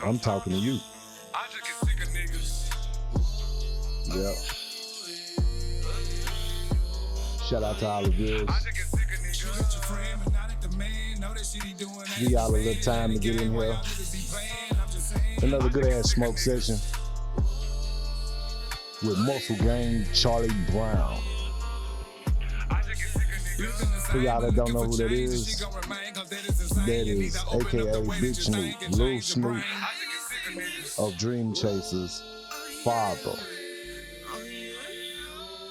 I'm talking to you. I just get sick of niggas. Yep. Shout out to all the viewers. I just get sick of niggas. Give y'all a little time to get in here. Another good ass smoke session with Muscle Gang Charlie Brown. For y'all that don't know who that is aka Big Snoop, Lil Snupe of Dream Chasers' father.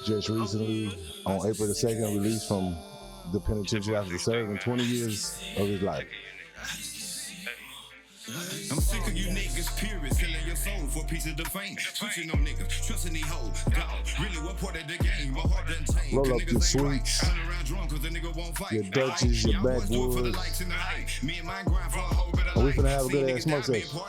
Just recently, on April the 2nd, released from the penitentiary after serving 20 years of his life. I'm sick of you niggas, period, selling your soul for a piece of the fame. Switching on niggas, trusting these hoes. Dog, really, what part of the game? My heart done changed. Roll up your sweets, your Dutchies, your backwoods. Me and my grind for a whole bit of We life. finna have a good ass smoke session.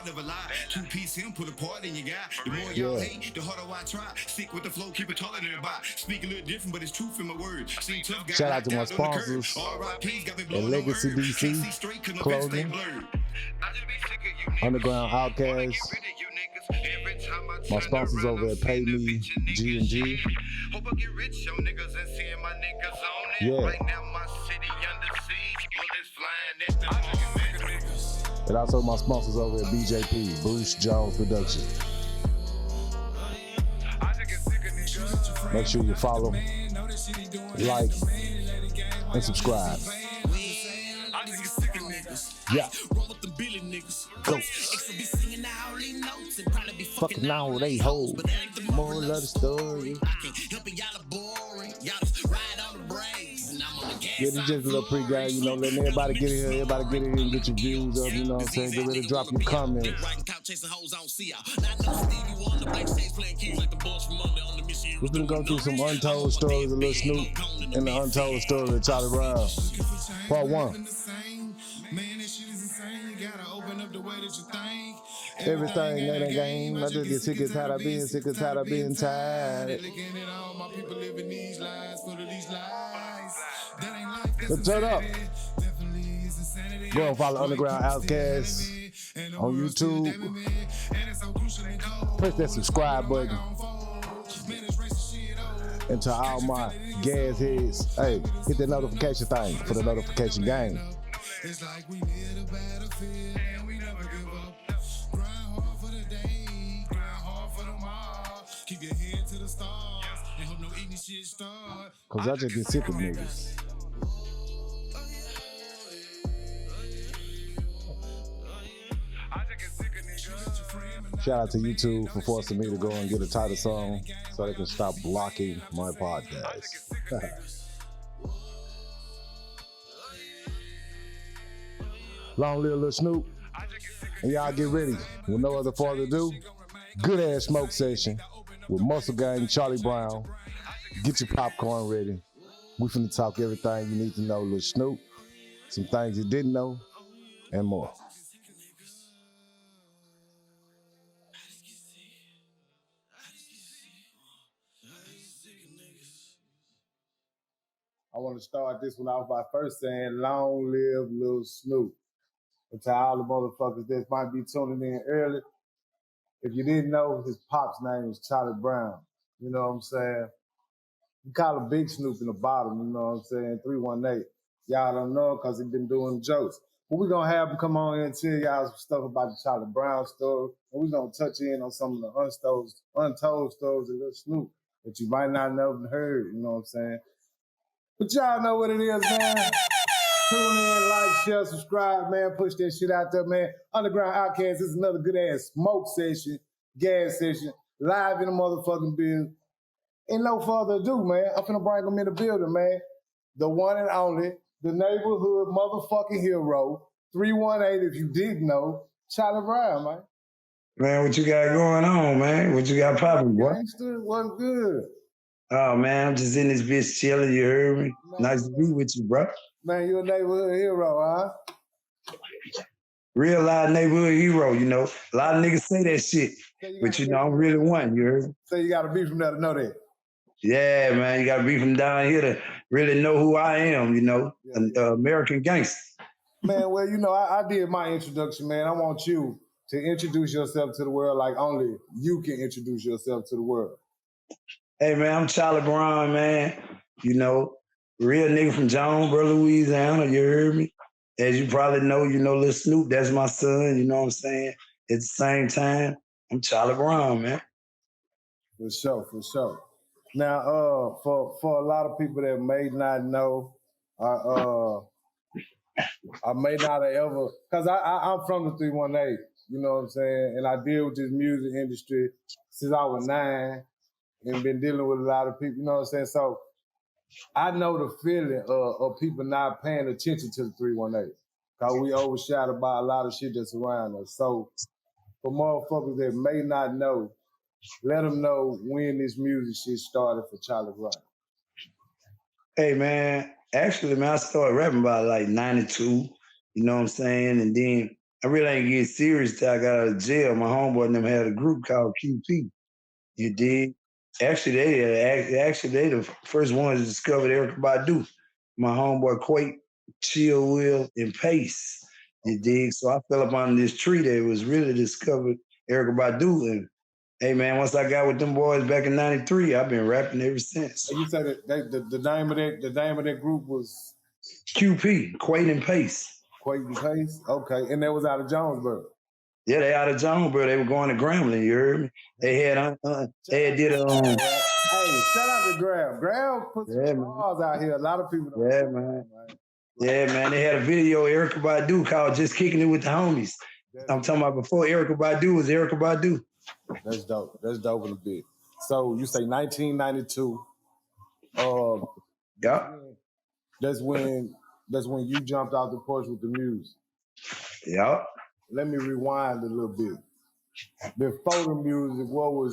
Two-piece him, put a part in your guy. The more y'all hate, the harder I try. Stick with the flow, keep it taller than a bot. Speak a little different, but it's truth in my words. Shout out to my sponsors at LegesiDC Clothing, Underground Outcast, my sponsors over at PaeMeGMG. Yeah. And also my sponsors over at BJP, Bruce Jones Productions. Make sure you follow, like, and subscribe. Yeah. Go. Fucking now they hold. More love the story. Yeah, this just a little pre-game, you know, letting everybody get in here, everybody get in here and get your views up, you know what I'm saying? Get ready to drop your comments. We're gonna go through some untold stories of Lil Snoop and the untold story of Charlie Brown. Part 1. Everything ain't a game. I just get sick and tired of being sick and tired of being tired. So turn up. Go and follow Underground Outcast on YouTube. Press that subscribe button. And to all my G.A.S heads, hey, hit the notification thing for the notification game. It's like we live the battlefield and we never give up. Grind hard for the day, grind hard for tomorrow. Keep your head to the stars and hope no ignorant shit start. Cause I just get sick of niggas. Shout out to YouTube for forcing me to go and get a title song so they can stop blocking my podcast. Long live Lil Snoop. And y'all get ready. With no other further ado, good ass smoke session with Muscle Gang Charlie Brown. Get your popcorn ready. We finna talk everything you need to know, Lil Snoop. Some things you didn't know, and more. I want to start this one off by first saying, long live Lil Snoop. And to all the motherfuckers that might be tuning in early, if you didn't know, his pop's name is Charlie Brown. You know what I'm saying? We call him Big Snoop in the bottom, you know what I'm saying? 318. Y'all don't know because he been doing jokes. But we're going to have him come on here and tell y'all some stuff about the Charlie Brown story. And we're going to touch in on some of the untold stories of Lil Snoop that you might not know and heard, you know what I'm saying? But y'all know what it is, man. Tune in, like, share, subscribe, man. Push that shit out there, man. Underground Outcast is another good-ass smoke session, gas session, live in the motherfucking building. And no further ado, man, I'm finna bring them in the building, man. The one and only, the neighborhood motherfucking hero, 318, if you didn't know, Charlie Brown, man. Man, what you got going on, man? What you got popping, boy? Gangster, what's good? Oh, man, I'm just in this bitch chilling, you heard me? Man, nice to be with you, bro. Man, you a neighborhood hero, huh? Real live neighborhood hero, you know. A lot of niggas say that shit, but you know, I'm really one, you heard me? So you gotta be from there to know that. Yeah, man, you got to be from down here to really know who I am, you know, Yeah, an American gangster. Man, well, you know, I did my introduction, man. I want you to introduce yourself to the world like only you can introduce yourself to the world. Hey, man, I'm Charlie Brown, man. You know, real nigga from Jonesboro, Louisiana, you heard me? As you probably know, you know Lil Snupe, that's my son, you know what I'm saying? At the same time, I'm Charlie Brown, man. For sure, for sure. Now, for a lot of people that may not know, I may not have ever, cause I'm from the 318, you know what I'm saying, and I deal with this music industry since I was 9, and been dealing with a lot of people, you know what I'm saying. So I know the feeling of people not paying attention to the 318, cause we overshadowed by a lot of shit that's around us. So for motherfuckers that may not know, let them know when this music shit started for Charlie Brown. Hey, man, actually, man, I started rapping about like 92, you know what I'm saying? And then I really ain't get serious till I got out of jail. My homeboy and them had a group called QP. You dig? Actually, they the first ones to discover Erykah Badu. My homeboy Quake, Chill Will, and Pace. You dig? So I fell up on this tree that was really discovered Erykah Badu. And hey, man, once I got with them boys back in '93, I've been rapping ever since. And you said that the name of that group was QP, Quake and Pace. Quake and Pace? Okay, and that was out of Jonesboro. Yeah, they out of Jonesboro. They were going to Grambling. You heard me? They had they did Hey, shout out to Graham. Graham put some bars out here. A lot of people don't know, man. Yeah, man. They had a video Erykah Badu called "Just Kicking It with the Homies." I'm talking about before Erykah Badu was Erykah Badu. That's dope. That's dope in a bit. So you say 1992. Yeah. That's when you jumped out the porch with the music. Yeah. Let me rewind a little bit. Before the music, who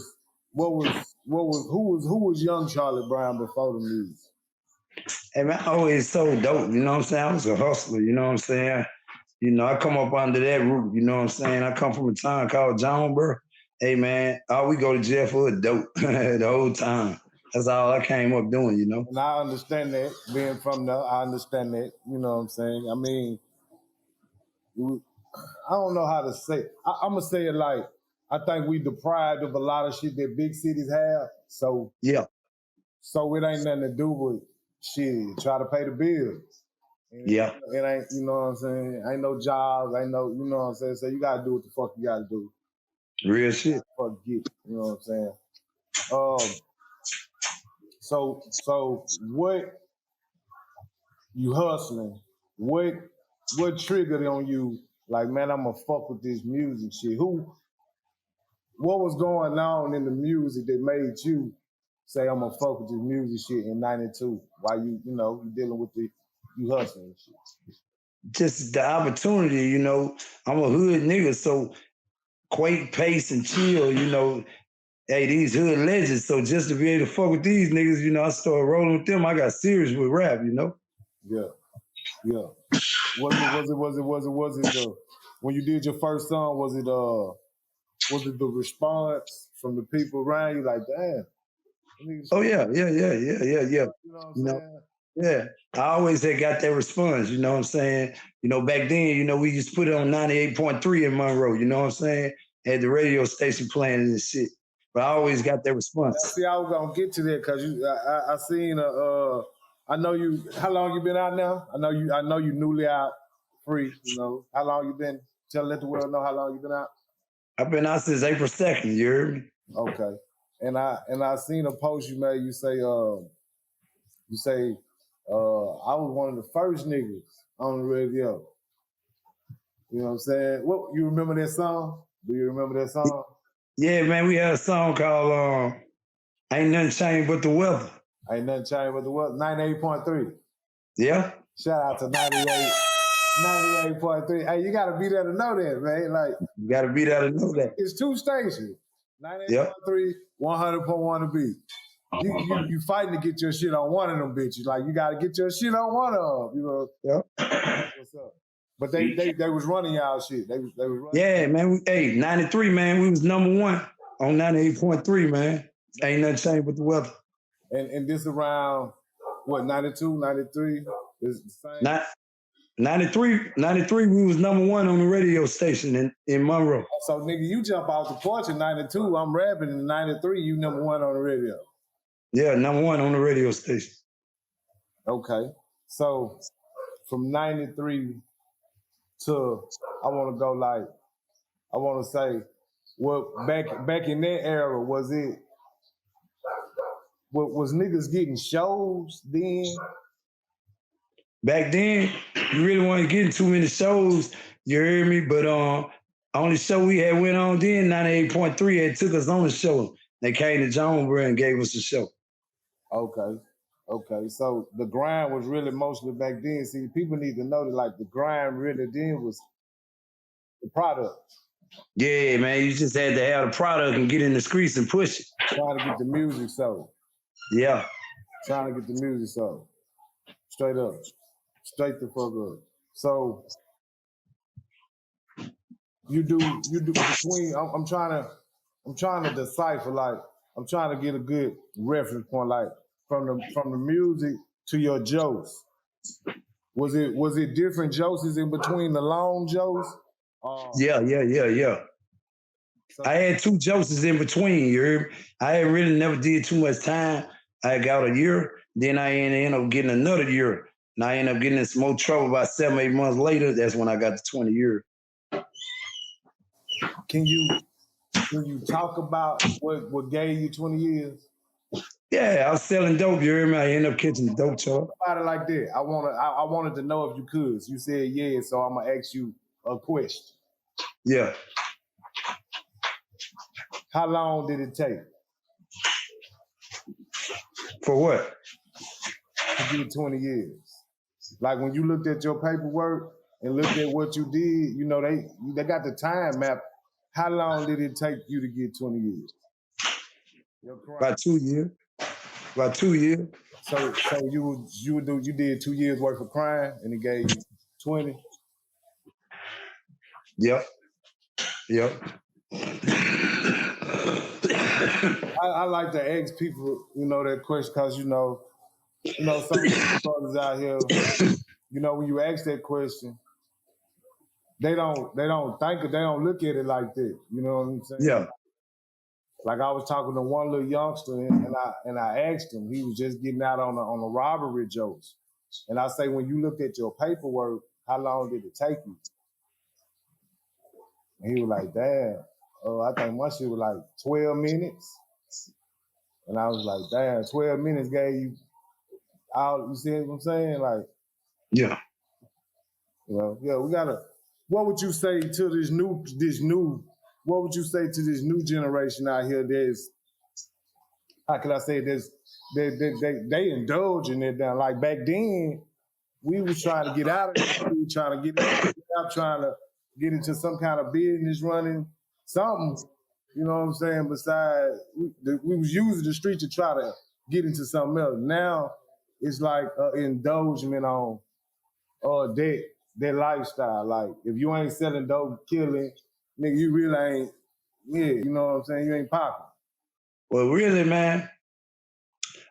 was young Charlie Brown before the music? Hey, man, I always so dope, you know what I'm saying? I was a hustler, you know what I'm saying? You know, I come up under that roof, you know what I'm saying? I come from a town called Jonesboro. Hey, man, all we go to jail for is dope the whole time. That's all I came up doing, you know? And I understand that, being from there, I understand that, you know what I'm saying? I mean, I don't know how to say it. I'm going to say it like, I think we deprived of a lot of shit that big cities have. So yeah. So it ain't nothing to do with shit. Try to pay the bills. And yeah. It ain't, you know what I'm saying? Ain't no jobs, ain't no, you know what I'm saying? So you gotta do what the fuck you gotta do. Real shit. Fuck get, you know what I'm saying? So what you hustling? What triggered on you? Like, man, I'm gonna fuck with this music shit. What was going on in the music that made you say I'm gonna fuck with this music shit in '92? While you dealing with you hustling and shit. Just the opportunity, you know. I'm a hood nigga, so Quake, Pace, and Chill, you know. Hey, these hood legends. So just to be able to fuck with these niggas, you know, I started rolling with them. I got serious with rap, you know. Yeah. Was it when you did your first song? Was it the response from the people around you? Like, damn. Oh yeah. You know what I'm saying? Yeah. I always had got that response. You know what I'm saying? You know, back then, you know, we used to put it on 98.3 in Monroe. You know what I'm saying? Had the radio station playing and shit. But I always got that response. See, I was gonna get to that because I seen I know you. How long you been out now? I know you newly out, free. You know how long you been? Let the world know how long you been out. I've been out since April 2nd. You heard me? Okay. And I seen a post you made. You say I was one of the first niggas on the radio. You know what I'm saying? What, you remember that song? Do you remember that song? Yeah, man, we had a song called Ain't Nothing Changed But the Weather. Ain't Nothing Changed But the Weather. 98.3. Yeah. Shout out to 98.3. Hey, you gotta be there to know that, man. Like, you gotta be there to know that. It's 2 stations. 98.3, 100.1 a beat. You fighting to get your shit on one of them bitches. Like, you gotta get your shit on one of them, you know? Yeah. What's up? But they was running y'all shit. They was running. Yeah, man. 93, man. We was #1 on 98.3, man. Ain't nothing changed but the weather. And this around, what, 92, 93? Is the same? Not 93, we was #1 on the radio station in Monroe. So, nigga, you jump off the porch in 92, I'm rapping in 93, you #1 on the radio. Yeah, #1 on the radio station. Okay. So, from 93 to, I want to say, well, back in that era, was niggas getting shows then? Back then, you really weren't getting too many shows, you heard me? But only show we had went on then, 98.3 had took us on the show. They came to Jonesboro and gave us a show. Okay. So the grind was really mostly back then. See, people need to know that like the grind really then was the product. Yeah, man, you just had to have the product and get in the streets and push it. Trying to get the music sold. Yeah. Trying to get the music sold. Straight up. Straight the fuck up. So you do between, I'm trying to decipher, like, I'm trying to get a good reference point, like from the music to your jokes. Was it different jokes in between the long jokes? Yeah. So, I had 2 jokes in between, you heard me? I had really never did too much time. I got a year, then I ended up getting another year. And I ended up getting in some more trouble about 7, 8 months later. That's when I got the 20 years. Can you talk about what gave you 20 years? Yeah, I was selling dope, you heard me? I ended up catching the dope charge. About it like that. I wanted to know if you could. You said yeah, so I'm gonna ask you a question. Yeah. How long did it take? For what? To get 20 years. Like when you looked at your paperwork and looked at what you did, you know, they got the time map. How long did it take you to get 20 years? About 2 years. About 2 years. So you did 2 years worth of crime and it gave you 20? Yep. I like to ask people, you know, that question because, you know, some brothers out here, you know, when you ask that question, they don't look at it like that. You know what I'm saying? Yeah. Like I was talking to one little youngster and I asked him, he was just getting out on the robbery jokes. And I say, when you looked at your paperwork, how long did it take you? And he was like, damn, I think my shit was like 12 minutes. And I was like, damn, 12 minutes gave you all, you see what I'm saying? Like, yeah. You know, yeah, we gotta, what would you say to what would you say to this new generation out here how can I say this? They indulge in it down. Like back then, we was trying to get out of it. We were trying to get out, trying to get into some kind of business running, something, you know what I'm saying? Besides, we was using the street to try to get into something else. Now, it's like indulgement on that lifestyle. Like, if you ain't selling dope, killing, nigga, you really ain't, you know what I'm saying? You ain't popping. Well, really, man,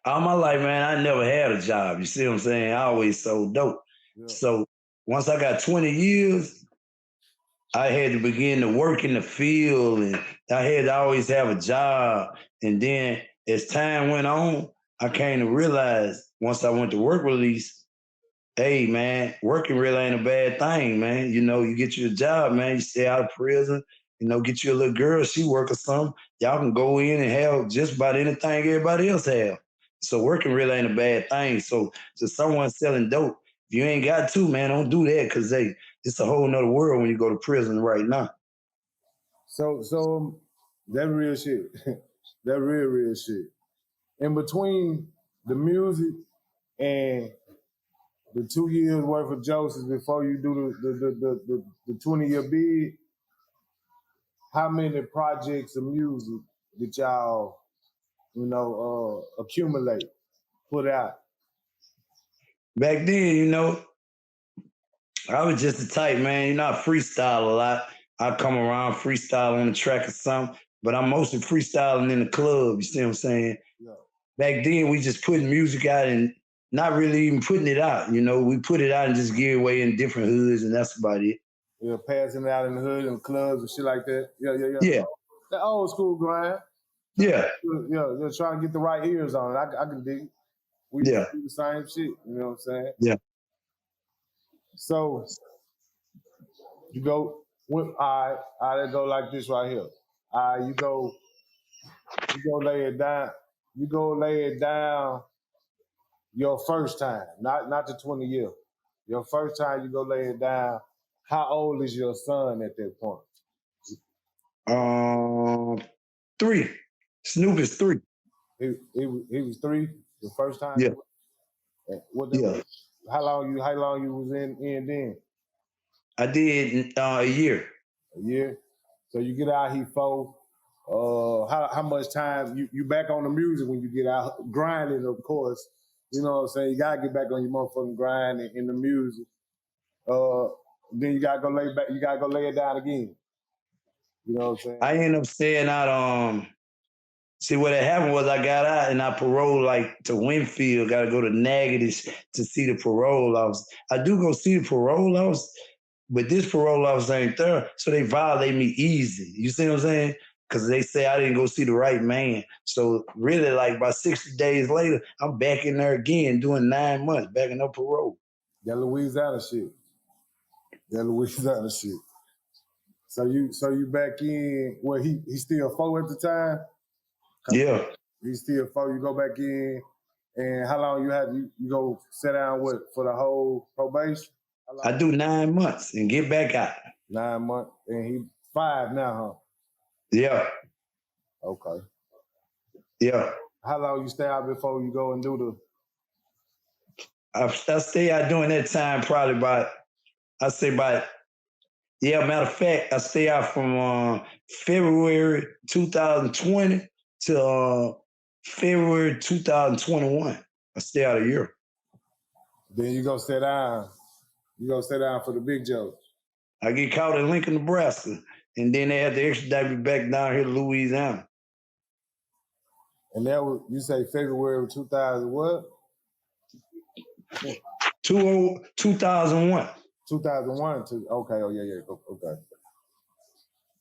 all my life, man, I never had a job. You see what I'm saying? I always sold dope. Yeah. So once I got 20 years, I had to begin to work in the field, and I had to always have a job. And then as time went on, I came to realize once I went to work release, hey, man, working really ain't a bad thing, man. You know, you get you a job, man. You stay out of prison, you know, get you a little girl, she work or something. Y'all can go in and have just about anything everybody else have. So working really ain't a bad thing. So to someone selling dope, if you ain't got to, man, don't do that because it's a whole nother world when you go to prison right now. So that real shit. That real shit. In between the music and the 2 years worth of jokes before you do the 20-year bid, how many projects of music did y'all, you know, accumulate, put out? Back then, you know, I was just the type, man, you know, I freestyle a lot. I come around freestyle on the track or something, but I'm mostly freestyling in the club, you see what I'm saying? Yeah. back then we just putting music out and not really even putting it out. You know, we put it out and just give away in different hoods, and that's about it. Yeah, passing it out in the hood and clubs and shit like that. Yeah. Yeah. The old school grind. Yeah. Yeah, they're trying to get the right ears on it. I can dig it. We do the same shit, you know what I'm saying? Yeah. So you go, all right, let's go like this right here. All right, you go lay it down. You go lay it down your first time, not the 20 year. Your first time you go lay it down. How old is your son at that point? 3. Snoop is 3. He was 3 the first time. Yeah. How long you was in then? I did a year. A year. So you get out here 4. How much time you back on the music when you get out grinding? Of course, you know what I'm saying. You gotta get back on your motherfucking grind in the music. Then you gotta go lay back. You gotta go lay it down again. You know what I'm saying? I ended up staying out. See, what had happened was I got out and I paroled like to Winfield. Got to go to Natchitoches to see the parole officer. I do go see the parole officer, but this parole officer ain't there, so they violate me easy. You see what I'm saying? Because they say I didn't go see the right man. So really, like about 60 days later, I'm back in there again doing 9 months, backing up parole. That Louisiana shit. So you back in? Well, he still 4 at the time. Yeah. He's still 4. You go back in, and how long you have? You go sit down for the whole probation? I do 9 months and get back out. 9 months, and he 5 now, huh? Yeah. Okay. Yeah. How long you stay out before you go and do I stay out during that time probably matter of fact, I stay out from February 2020 to February 2021. I stay out a year. Then you go sit down. You go sit down for the big jokes. I get caught in Lincoln, Nebraska, and then they have to extradite me back down here to Louisiana. And that was, you say February 2000 what? 2001. 2001. Okay. Oh yeah. Okay.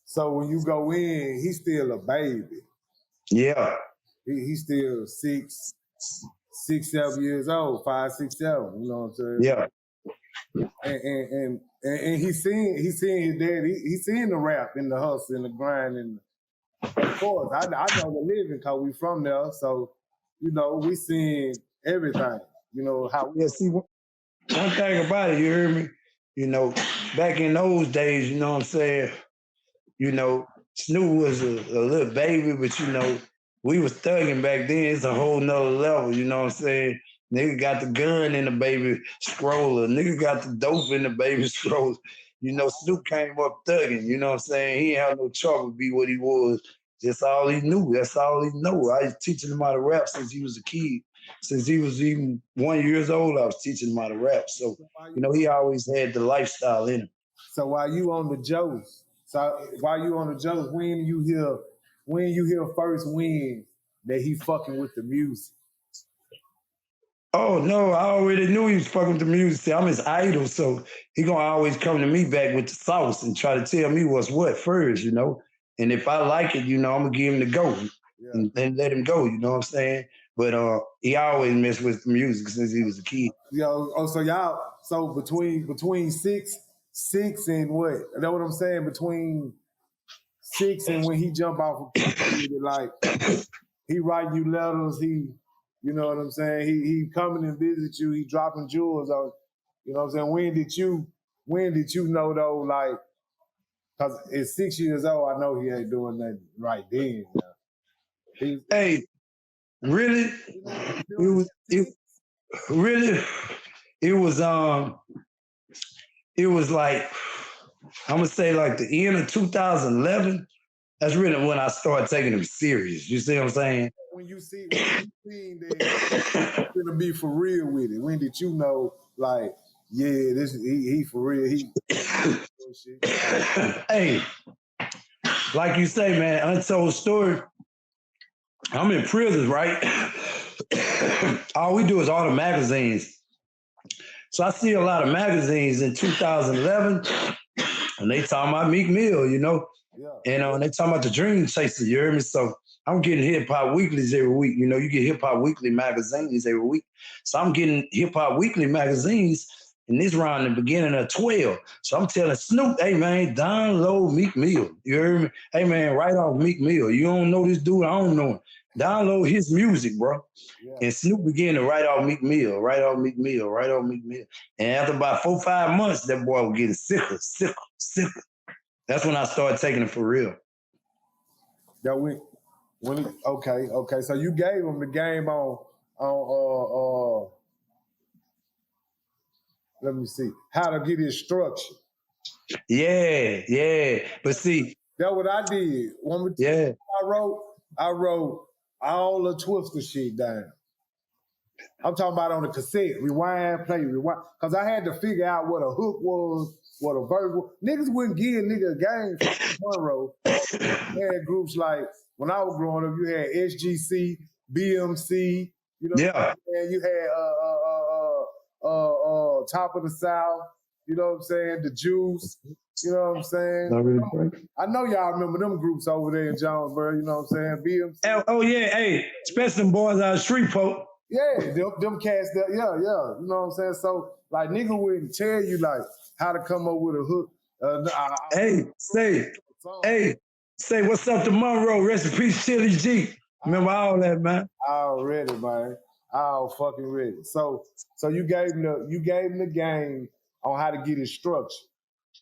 So when you go in, he's still a baby. Yeah. He's still 6, 7 years old, 5, 6, 7. You know what I'm saying? Yeah. And he's seeing his dad. He's seeing the rap and the hustle and the grind, and of course I know the living because we from there. So you know we seeing everything. You know how. Yeah. See, one thing about it, you hear me? You know, back in those days, you know what I'm saying? You know, Snoop was a little baby, but you know, we was thugging back then. It's a whole nother level, you know what I'm saying? Nigga got the gun in the baby stroller. Nigga got the dope in the baby stroller. You know, Snoop came up thugging, you know what I'm saying? He ain't had no trouble to be what he was. That's all he knew. That's all he knew. I was teaching him how to rap since he was a kid. Since he was even 1 year old, I was teaching him how to rap. So, you know, he always had the lifestyle in him. So while you on the Joes, when you hear first when that he fucking with the music? Oh, no, I already knew he was fucking with the music. See, I'm his idol, so he gonna always come to me back with the sauce and try to tell me what's what first, you know? And if I like it, you know, I'm gonna give him the go and let him go, you know what I'm saying? But he always messed with the music since he was a kid. So between six and what? You know what I'm saying? Between 6 and when he jump off of like he writing you letters, you know what I'm saying? He coming and visit you, he dropping jewels on, you know what I'm saying? When did you know though, like, cause at 6 years old, I know he ain't doing nothing right then. Hey, really? It was like, I'm gonna say like the end of 2011. That's really when I started taking him serious. You see what I'm saying? When you seen that he's gonna be for real with it, when did you know, like, yeah, he for real? Hey, like you say, man, untold story. I'm in prison, right? all we do is all the magazines. So I see a lot of magazines in 2011, and they talking about Meek Mill, you know? Yeah. And they talking about the Dream Chaser, you hear me? So I'm getting hip hop weeklies every week. You know, you get hip hop weekly magazines every week. So I'm getting hip hop weekly magazines, and this round the beginning of 12. So I'm telling Snoop, hey man, download Meek Mill. You hear me? Hey man, write off Meek Mill. You don't know this dude, I don't know him. Download his music, bro. Yeah. And Snoop began to write off Meek Mill, write off Meek Mill, write off Meek Mill. And after about 4 or 5 months, that boy was getting sicker. That's when I started taking it for real. That okay. So you gave him the game on let me see, how to get his structure. Yeah. But see, that's what I did. Yeah. I wrote all the Twister shit down. I'm talking about on the cassette, rewind, play, rewind. Because I had to figure out what a hook was, what a verse was. Niggas wouldn't give nigga a game for Monroe. You had groups like, when I was growing up, you had SGC, BMC, you know, Yeah. and you had Top of the South, you know what I'm saying, the Juice, you know what I'm saying? Not really I know y'all remember them groups over there in Jonesboro, you know what I'm saying, BMC. Oh yeah, hey, especially them boys out of Shreveport. Yeah, them cats, yeah, you know what I'm saying? So, like, nigga wouldn't tell you, like, how to come up with a hook. Say what's up to Monroe, rest in peace, Chili G. Remember all that, man? Already, man. All fucking ready. So you gave him the game on how to get his structure.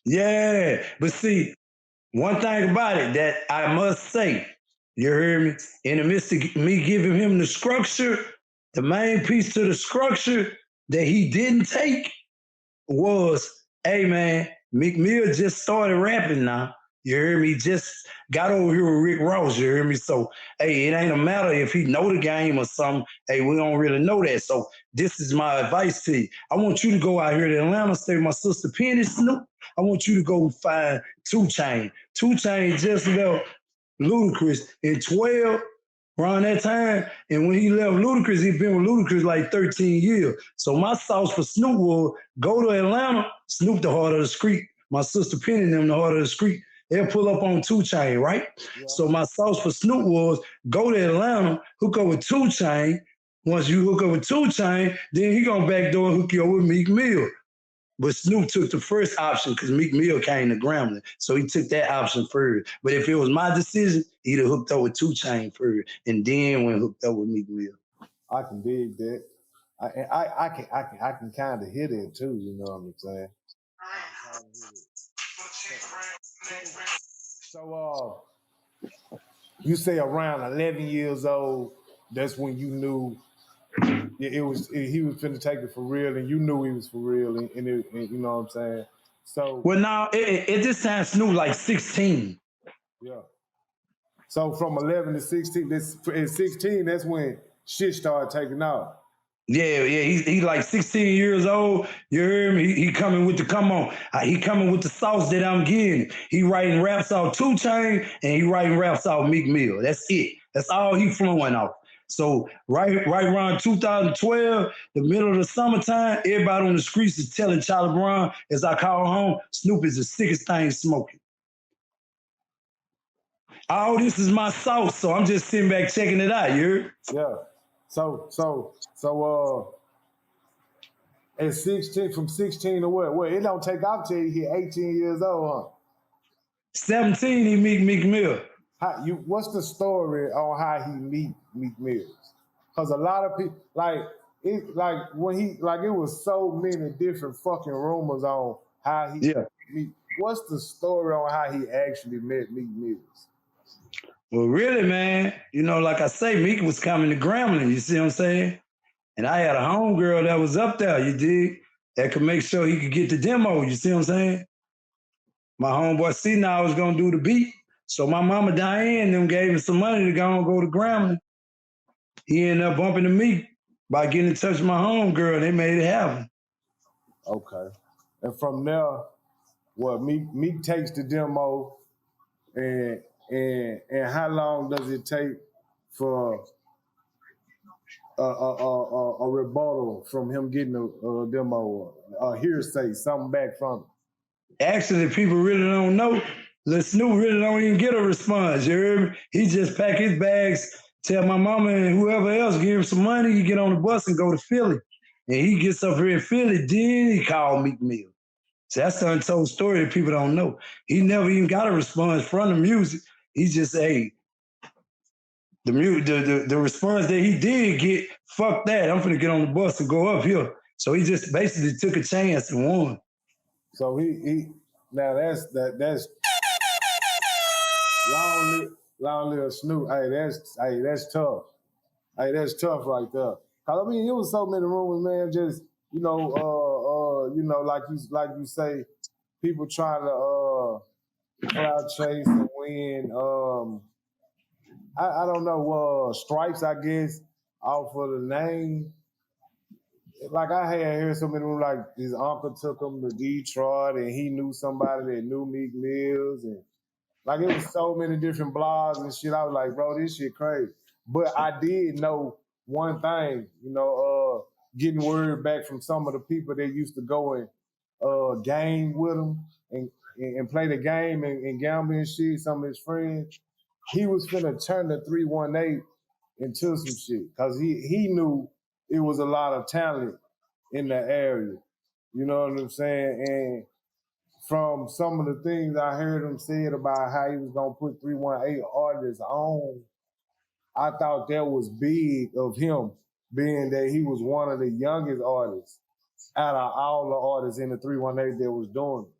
Yeah, but see, one thing about it that I must say, you heard me? In the midst of me giving him the structure, the main piece to the structure that he didn't take was, hey man, Meek Mill just started rapping now. You hear me? Just got over here with Rick Ross, you hear me? So, hey, it ain't a matter if he know the game or something. Hey, we don't really know that. So this is my advice to you. I want you to go out here to Atlanta, stay with my sister Penny Snoop. I want you to go find 2 Chainz. 2 Chainz just left Ludacris in 12 around that time. And when he left Ludacris, he'd been with Ludacris like 13 years. So my sauce for Snoop was go to Atlanta, Snoop the heart of the street. My sister Penny and them the heart of the street. They'll pull up on 2 Chainz, right? Yeah. So my sauce for Snoop was go to Atlanta, hook up with 2 Chainz. Once you hook up with 2 Chainz, then he gonna backdoor hook you up with Meek Mill. But Snoop took the first option because Meek Mill came to Grambling. So he took that option first. But if it was my decision, he'd have hooked up with 2 Chainz first and then went hooked up with Meek Mill. I can dig that. I can kind of hear that too, you know what I'm saying? So you say around 11 years old, that's when you knew he was finna take it for real, and you knew he was for real, and you know what I'm saying? So well, now at this time Snoop like 16. Yeah. So from 11 to 16, at 16, that's when shit started taking off. Yeah, he like 16 years old. You hear me? He coming with the come on. He coming with the sauce that I'm getting. He writing raps off 2 Chainz and he writing raps off Meek Mill. That's it. That's all he flowing off. So right around 2012, the middle of the summertime, everybody on the streets is telling Charlie Brown, as I call home, Snoop is the sickest thing smoking. All this is my sauce, so I'm just sitting back checking it out. You heard? Yeah. So at 16, from 16 to what? Well, it don't take off till you hit 18 years old, huh? 17, he meet Meek Mill. What's the story on how he meet Meek Mill? Because a lot of people it was so many different fucking rumors on how he meet. What's the story on how he actually met Meek Mill? Well, really, man, you know, like I say, Meek was coming to Grambling, you see what I'm saying? And I had a homegirl that was up there, you dig, that could make sure he could get the demo, you see what I'm saying? My homeboy C now was gonna do the beat. So my mama Diane them gave him some money to go to Grambling. He ended up bumping to Meek by getting in touch with my homegirl. They made it happen. Okay. And from there, Meek takes the demo and how long does it take for a rebuttal from him getting a demo, a hearsay, something back from it? Actually, people really don't know. Lil Snoop really don't even get a response. You heard me? He just pack his bags, tell my mama and whoever else give him some money, he get on the bus and go to Philly. And he gets up here in Philly, then he called Meek Mill. So that's the untold story that people don't know. He never even got a response from the music. He just say, the response that he did get, fuck that. I'm finna get on the bus and go up here. So he just basically took a chance and won. So he now that's long live Snoop. Hey, that's tough. Hey, that's tough right there. Cause I mean, it was so many rumors, man. Just like you say, people trying to cloud chase and win. I don't know, stripes, I guess, off of the name. Like I had heard so many rumors, like his uncle took him to Detroit and he knew somebody that knew Meek Mills, and like it was so many different blogs and shit. I was like, bro, this shit crazy. But I did know one thing, getting word back from some of the people that used to go and game with him and play the game and gamble and shit, some of his friends. He was finna turn the 318 into some shit because he knew it was a lot of talent in the area. You know what I'm saying? And from some of the things I heard him said about how he was gonna put 318 artists on, I thought that was big of him, being that he was one of the youngest artists out of all the artists in the 318 that was doing it.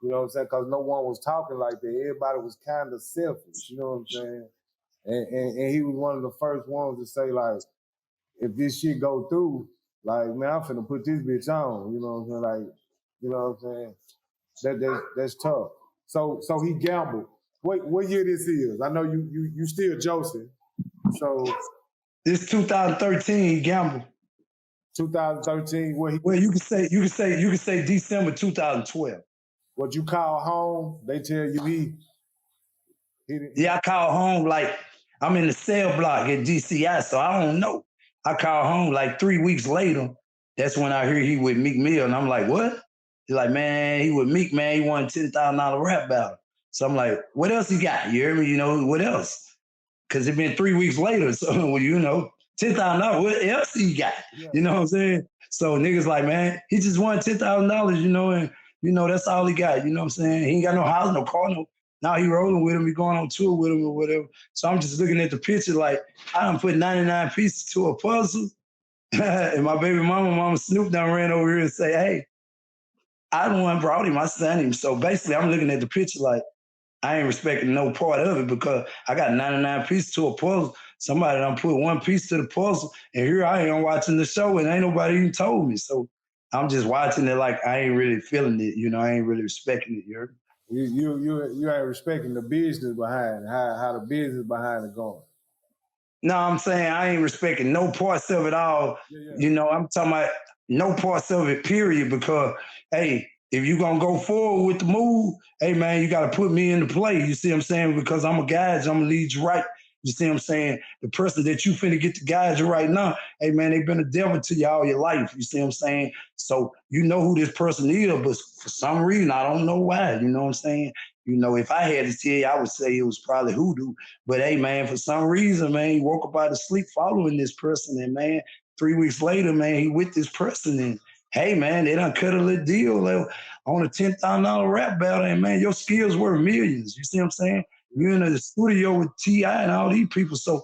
You know what I'm saying? Because no one was talking like that. Everybody was kind of selfish. You know what I'm saying? And he was one of the first ones to say, like, if this shit go through, like, man, I'm finna put this bitch on. You know what I'm saying? Like, you know what I'm saying? That's tough. So he gambled. What year this is? I know you still Joseph. So this 2013 he gambled. 2013. Well, you can say December 2012. What you call home? They tell you he yeah, I call home like I'm in the cell block at GCI, so I don't know. I call home like 3 weeks later. That's when I hear he with Meek Mill, and I'm like, what? He's like, man, he with Meek, man. He won a $10,000 rap battle. So I'm like, what else he got? You hear me? You know, what else? Because it been 3 weeks later, so $10,000. What else he got? Yeah. You know what I'm saying? So niggas like, man, he just won $10,000, and that's all he got. You know what I'm saying? He ain't got no house, no car, no. Now he rolling with him, he going on tour with him or whatever. So I'm just looking at the picture like, I done put 99 pieces to a puzzle. And my baby mama Snoop done ran over here and say, hey, I the one brought him, I sent him. So basically I'm looking at the picture like, I ain't respecting no part of it because I got 99 pieces to a puzzle. Somebody done put one piece to the puzzle, and here I am watching the show and ain't nobody even told me. So I'm just watching it like I ain't really feeling it, I ain't really respecting it, you heard me? You ain't respecting the business behind it, how the business behind it going. No, I'm saying I ain't respecting no parts of it all. Yeah. I'm talking about no parts of it, period, because, hey, if you gonna go forward with the move, hey, man, you got to put me into play. You see what I'm saying? Because I'm a guide, I'm going to lead you right. You see what I'm saying? The person that you finna get to guide you right now, hey, man, they've been a devil to you all your life. You see what I'm saying? So you know who this person is, but for some reason, I don't know why. You know what I'm saying? If I had to tell you, I would say it was probably hoodoo. But, hey, man, for some reason, man, he woke up out of sleep following this person. And, man, 3 weeks later, man, he with this person. And, hey, man, they done cut a little deal on a $10,000 rap battle. And, man, your skills were millions. You see what I'm saying? You're in the studio with T.I. and all these people. So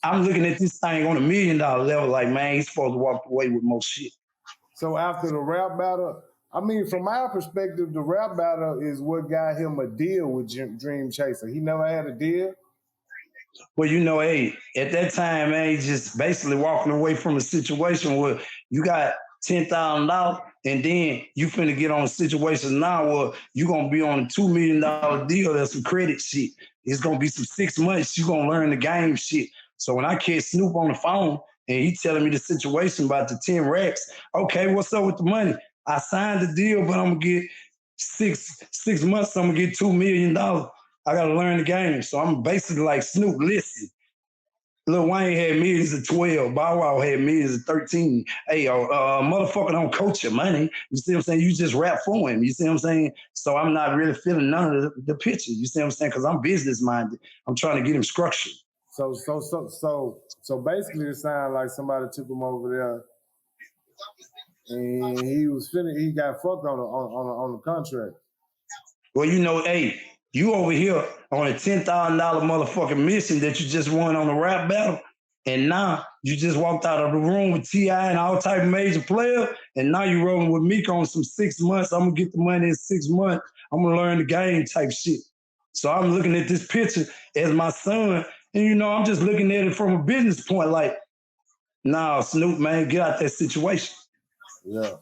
I'm looking at this thing on $1 million level like, man, he's supposed to walk away with most shit. So after the rap battle, I mean, from my perspective, the rap battle is what got him a deal with Dream Chaser. He never had a deal. Well, hey, at that time, man, he just basically walking away from a situation where you got $10,000 and then you finna get on a situation now where you gonna be on a $2 million deal. That's some credit shit. It's gonna be some 6 months. You gonna learn the game shit. So when I catch Snoop on the phone and he telling me the situation about the 10 racks, okay, what's up with the money? I signed the deal, but I'm gonna get six months. I'm gonna get $2 million. I gotta learn the game. So I'm basically like, Snoop, listen, Lil Wayne had millions of 12. Bow Wow had millions of 13. Hey, motherfucker don't coach your money. You see what I'm saying? You just rap for him. You see what I'm saying? So I'm not really feeling none of the picture. You see what I'm saying? Because I'm business minded. I'm trying to get him structured. So basically, it sounds like somebody took him over there, and he got fucked on the contract. Well, you know, hey, you over here on a $10,000 motherfucking mission that you just won on the rap battle, and now you just walked out of the room with T.I. and all type of major players, and now you rolling with Meek on some 6 months. I'm gonna get the money in 6 months. I'm gonna learn the game type shit. So I'm looking at this picture as my son, and you know, I'm just looking at it from a business point, like, nah, Snoop, man, get out that situation. Yeah.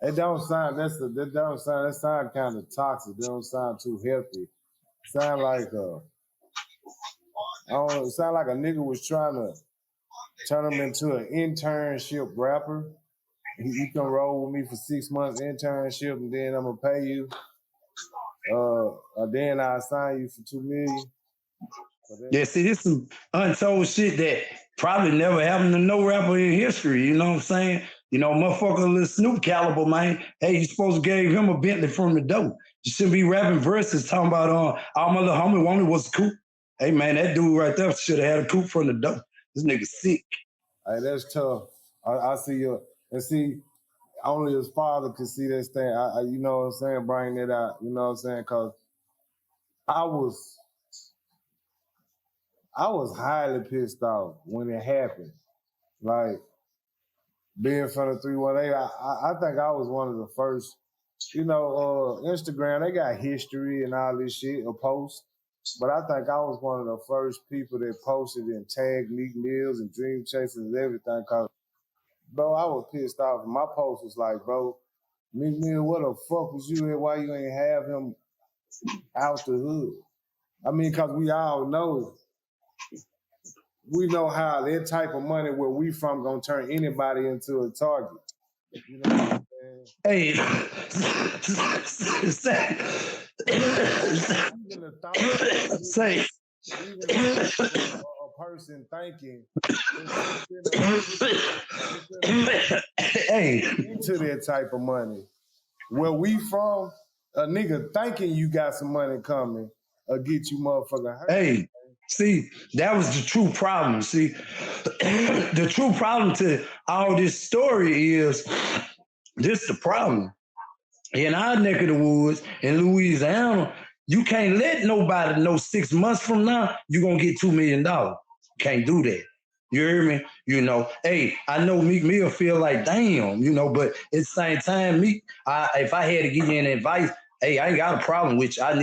It don't sound that sound kind of toxic. It don't sound too healthy. Sound like it sound like a nigga was trying to turn him into an internship rapper. You can roll with me for 6 months internship, and then I'm gonna pay you. Then I assign you for $2 million. Yeah, see, this is some untold shit that probably never happened to no rapper in history. You know what I'm saying? You know, motherfucker, Lil Snoop caliber, man. Hey, you supposed to give him a Bentley from the dope. You shouldn't be rapping verses talking about all my little homie wanted was a coupe. Hey, man, that dude right there should have had a coupe from the dope. This nigga sick. Hey, that's tough. I see you, and see, only his father could see this thing. You know what I'm saying? Bring it out. You know what I'm saying? Because I was highly pissed off when it happened. Like, being from the 318, I think I was one of the first. You know, Instagram, they got history and all this shit, a post. But I think I was one of the first people that posted and tagged Meek Mills and Dream Chasers and everything. Cause, bro, I was pissed off. My post was like, bro, Meek Mill, what the fuck was you at? Why you ain't have him out the hood? I mean, cause we all know, how that type of money where we from gonna turn anybody into a target. You know what I'm saying? Hey, say, a person thinking hey, into that type of money. Where we from, a nigga thinking you got some money coming or get you motherfucking hurt. Hey, see, that was the true problem. See, the true problem to all this story is this the problem. In our neck of the woods, in Louisiana, you can't let nobody know 6 months from now you're going to get $2 million. Can't do that. You hear me? You know, hey, I know Meek Mill feel like, damn, you know, but at the same time, Meek, if I had to give you any advice, hey, I ain't got a problem with you. I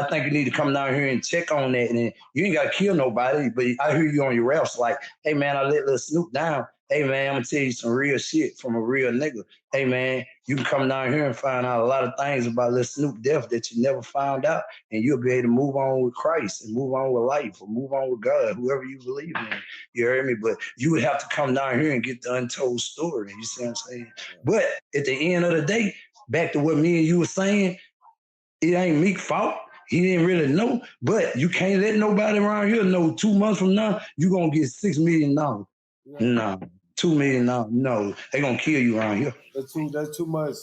think you need to come down here and check on that. And you ain't got to kill nobody, but I hear you on your raps like, hey, man, I let Lil Snoop down. Hey, man, I'm going to tell you some real shit from a real nigga. Hey, man, you can come down here and find out a lot of things about Lil Snoop death that you never found out, and you'll be able to move on with Christ and move on with life or move on with God, whoever you believe in. You hear me? But you would have to come down here and get the untold story. You see what I'm saying? But at the end of the day, back to what me and you were saying, it ain't Meek's fault. He didn't really know, but you can't let nobody around here know 2 months from now you're going to get $6 million. No. $2 million, no, they gonna kill you around here. That's too much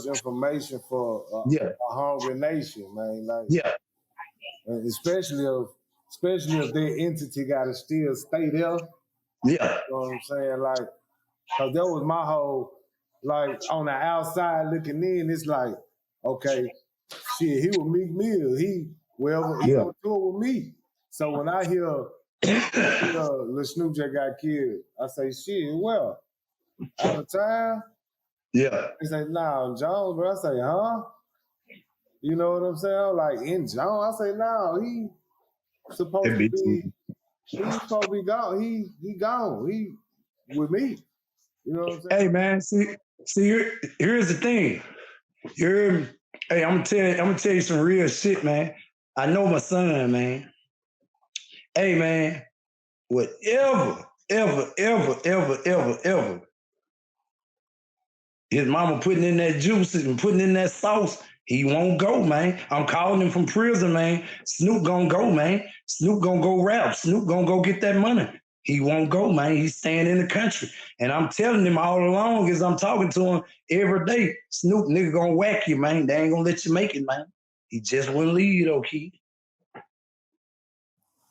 information for a hungry nation, man. Like, especially if their entity gotta still stay there. Yeah. You know what I'm saying? Like, cause that was my whole, like, on the outside looking in, it's like, okay, shit, he was Meek Mill. He on tour with me. So when I hear Lil Snoop just got killed, I say, shit, well, out of time? Yeah. He say, nah, Jones, bro. I say, huh? You know what I'm saying? Like, in Jones, I say, nah, he supposed to be gone. He gone. He with me. You know what I'm saying? Hey, man, see, here's the thing. Hey, I'm gonna tell you some real shit, man. I know my son, man. Hey, man, whatever, ever, his mama putting in that juice and putting in that sauce, He won't go, man. I'm calling him from prison, man. Snoop gonna go, man. Snoop gonna go rap. Snoop gonna go get that money. He won't go, man. He's staying in the country. And I'm telling him all along as I'm talking to him every day, Snoop, nigga gonna whack you, man. They ain't gonna let you make it, man. He just wouldn't leave, though, Keith.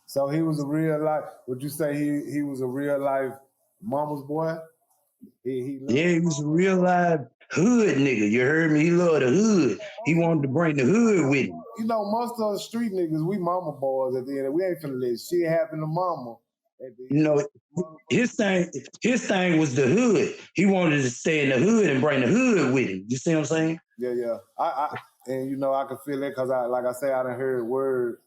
So he was a real life, would you say he was a real life mama's boy? He He was a real life hood nigga. You heard me? He loved the hood. He wanted to bring the hood with him. You know, most of the street niggas, we mama boys at the end. We ain't finna let shit happen to mama. You know, his thing was the hood. He wanted to stay in the hood and bring the hood with him. You see what I'm saying? Yeah. And you know, I can feel it because like I say, I done heard word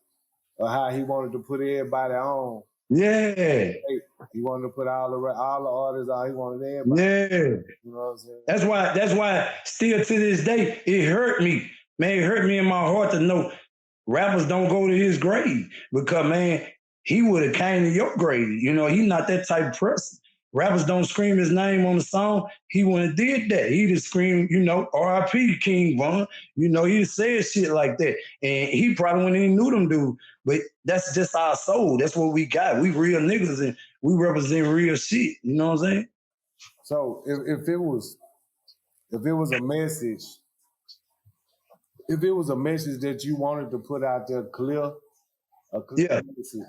of how he wanted to put everybody on. Yeah. He wanted to put all the artists out. He wanted everybody. Yeah. You know what I'm saying? That's why still to this day, it hurt me. Man, it hurt me in my heart to know rappers don't go to his grave. Because, man, he would have came to your grave. You know, he's not that type of person. Rappers don't scream his name on the song. He wouldn't have did that. He'd have screamed, you know, R.I.P. King Von. You know, he'd have said shit like that. And he probably wouldn't even knew them dude. But that's just our soul. That's what we got. We real niggas and we represent real shit. You know what I'm saying? So if it was a message, that you wanted to put out there clear message,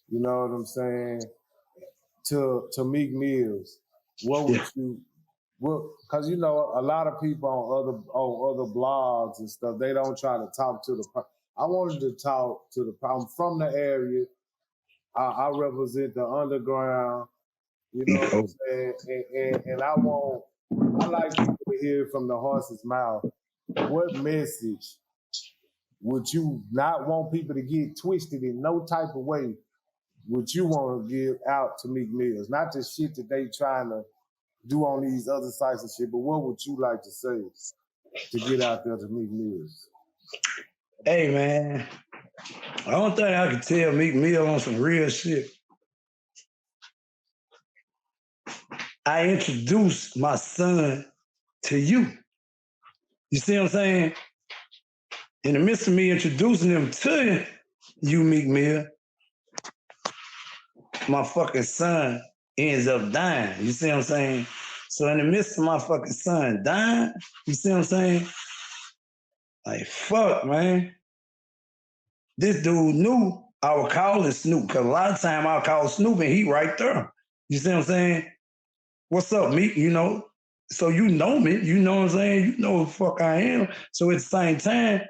you know what I'm saying, to Meek Mills, what would you? Well, because you know a lot of people on other blogs and stuff, they don't try to talk to the. I wanted to talk to the. I'm from the area. I represent the underground. You know what I'm saying, and I like people to hear from the horse's mouth. What message would you not want people to get twisted in no type of way? Would you want to give out to Meek Mills? Not just shit that they trying to do on these other sites and shit, but what would you like to say to get out there to Meek Mills? Hey, man, I don't think I could tell Meek Mill on some real shit. I introduced my son to you. You see what I'm saying? In the midst of me introducing him to you, Meek Mill, my fucking son ends up dying. You see what I'm saying? So in the midst of my fucking son dying, you see what I'm saying? Like, fuck, man. This dude knew I would call him Snoop, because a lot of time I'll call Snoop and he right there. You see what I'm saying? What's up, Meek? You know? So you know me. You know what I'm saying? You know who the fuck I am. So at the same time,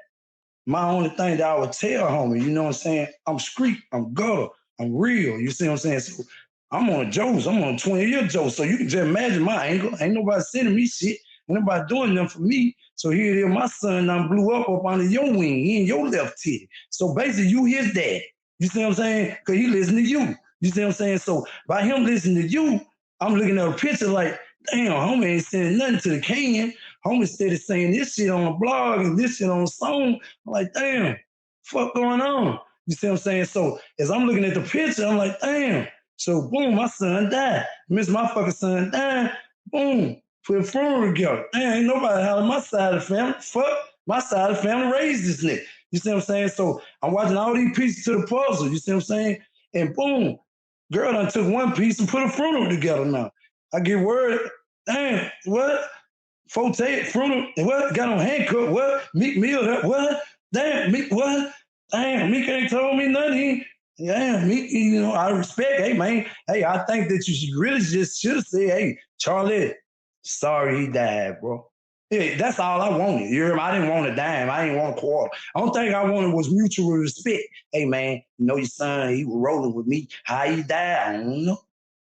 my only thing that I would tell homie, you know what I'm saying? I'm street, I'm gutter, I'm real. You see what I'm saying? So I'm on a Joe's, I'm on a 20-year Joe. So you can just imagine my angle. Ain't nobody sending me shit. Ain't nobody doing nothing for me. So here it is, my son done blew up under your wing. He in your left titty. So basically you his dad. You see what I'm saying? Because he listen to you. You see what I'm saying? So by him listening to you, I'm looking at a picture like, damn, homie ain't sending nothing to the can. Homie instead of saying this shit on the blog and this shit on the song, I'm like, damn, fuck going on? You see what I'm saying? So as I'm looking at the picture, I'm like, damn. So boom, my son died. Miss my fucking son died. Boom, put a funeral together. Damn, ain't nobody hollering my side of the family. Fuck, my side of the family raised this nigga. You see what I'm saying? So I'm watching all these pieces to the puzzle. You see what I'm saying? And boom, girl done took one piece and put a funeral together now. I get word, damn, what? Forte, funeral, what? Got on handcuff, what? Meek Mill, what? Damn, Meek, what? Damn, Meek ain't told me nothing. Damn, Meek, you know, I respect, hey, man. Hey, I think that you should really just should have said, hey, Charlie, sorry he died, bro. Yeah, that's all I wanted. You hear me? I didn't want a dime. I didn't want a quarter. The only thing I wanted was mutual respect. Hey, man, you know your son, he was rolling with me. How he died, I don't know.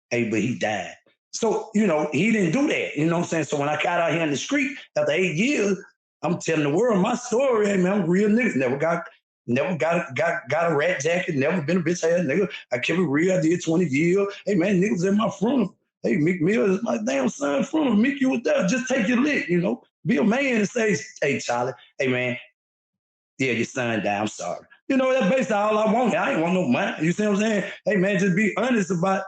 Hey, but he died. So, you know, he didn't do that. You know what I'm saying? So when I got out here in the street after 8 years, I'm telling the world my story. Hey, man, I'm a real nigga. Never got a rat jacket. Never been a bitch ass nigga. I kept it real. I did 20 years. Hey, man, niggas in my funeral. Hey, Meek Mill is my damn son funeral. Meek, you was there. Just take your lick, you know. Be a man and say, hey, Charlie, hey, man, yeah, your son died. I'm sorry. You know, that's basically all I wanted. I ain't want no money. You see what I'm saying? Hey, man, just be honest about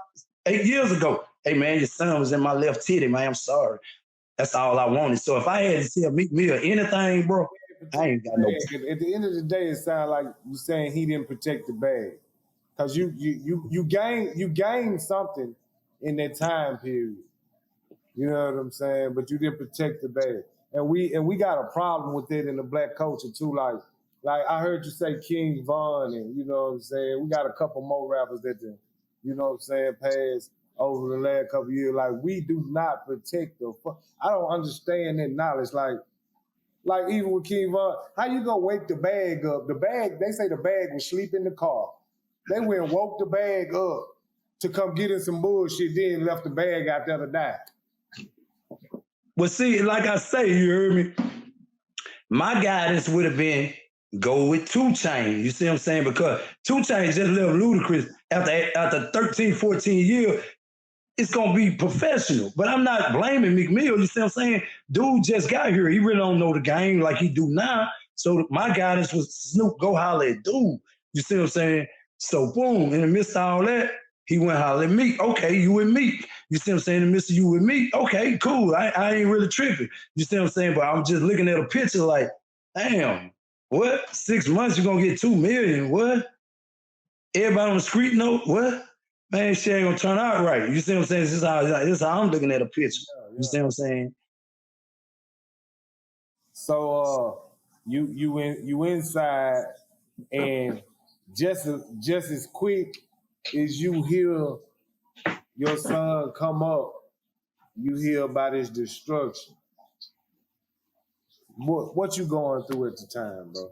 8 years ago. Hey, man, your son was in my left titty, man. I'm sorry. That's all I wanted. So if I had to tell Meek Mill anything, bro, I ain't got no. At the end of the day, it sounds like you saying he didn't protect the bag, because you gained something in that time period. You know what I'm saying? But you didn't protect the bag, and we got a problem with it in the black culture too. Like I heard you say King Von, and you know what I'm saying. We got a couple more rappers that you know what I'm saying, passed over the last couple of years. Like, we do not protect the fuck. I don't understand that knowledge. Like even with King Von, how you gonna wake the bag up? The bag, they say the bag was asleep in the car. They went and woke the bag up to come get in some bullshit, then left the bag out there to die. Well, see, like I say, you heard me. My guidance would have been go with 2 Chainz. You see what I'm saying? Because 2 Chainz just left Ludacris after 13, 14 years. It's gonna be professional. But I'm not blaming Meek Mill. You see what I'm saying? Dude just got here. He really don't know the game like he do now. So my guidance was Snoop, go holler at dude. You see what I'm saying? So boom, in the midst of all that, he went holler at Meek. Okay, you with Meek. You see what I'm saying? In the midst of you with Meek. Okay, cool. I ain't really tripping. You see what I'm saying? But I'm just looking at a picture like, damn, what? 6 months, you're gonna get 2 million. What? Everybody on the street know what? Man, shit ain't gonna turn out right. You see what I'm saying? This is how I'm looking at a picture. You see what I'm saying? So you inside, and just as quick as you hear your son come up, you hear about his destruction. What you going through at the time, bro?